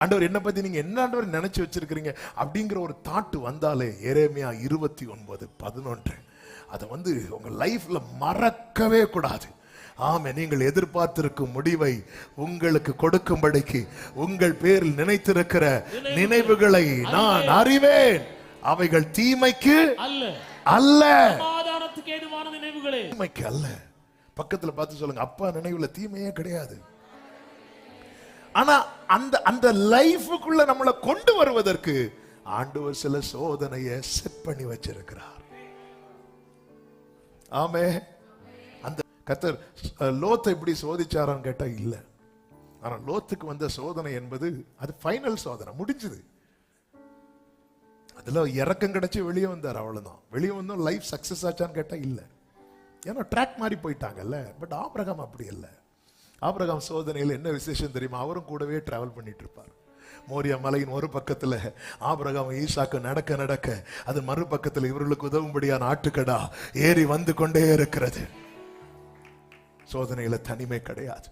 ஆண்டவர் என்ன பத்தி நீங்க என்ன ஆண்டவர் நினைச்சு வச்சிருக்கிறீங்க அப்படிங்கிற ஒரு தாட்டு வந்தாலே, எரேமியா 29:11 அதை உங்க லைஃப்ல மறக்கவே கூடாது. ஆமே, நீங்கள் எதிர்பார்த்திருக்கும் முடிவை உங்களுக்கு கொடுக்கும்படிக்கு உங்கள் பேரில் நினைத்திருக்கிற நினைவுகளை நான் அறிவேன், அவைகள் தீமைக்கு அல்ல, தீமைக்கு அல்ல. பக்கத்துல பார்த்து சொல்லுங்க, அப்பா நினைவுல தீமையே கிடையாது. ஆனா அந்த அந்த லைஃபுக்குள்ள நம்மளை கொண்டு வருவதற்கு ஆண்டவர் சில சோதனையை செட் பண்ணி வச்சிருக்கிறார். ஆமே, அந்த கர்த்தர் லோத்தை இப்படி சோதிச்சாரான்னு கேட்டா இல்ல. ஆனா லோத்துக்கு வந்த சோதனை என்பது அது ஃபைனல் சோதனை, முடிஞ்சது. அதுல இறக்கம் கிடைச்சி வெளியே வந்தார், அவ்வளவுதான். வெளியே வந்தோம் லைஃப் சக்சஸ் ஆச்சான்னு கேட்டா இல்ல. ஏன்னா ட்ராக் மாறி போயிட்டாங்கல்ல. பட் ஆபிரகாம் அப்படி இல்ல. ஆபிரகாம் சோதனையில் என்ன விசேஷம் தெரியுமா? அவரும் கூடவே டிராவல் பண்ணிட்டு இருப்பார். மோரியா மலையின் ஒரு பக்கத்துல ஆபிரகாம் ஈசாக்கு நடக்க நடக்க, அது மறுபக்கத்தில் இவர்களுக்கு உதவும்படியான ஆட்டுக்கடா ஏறி வந்து கொண்டே இருக்கிறது. சோதனையில தனிமை கிடையாது.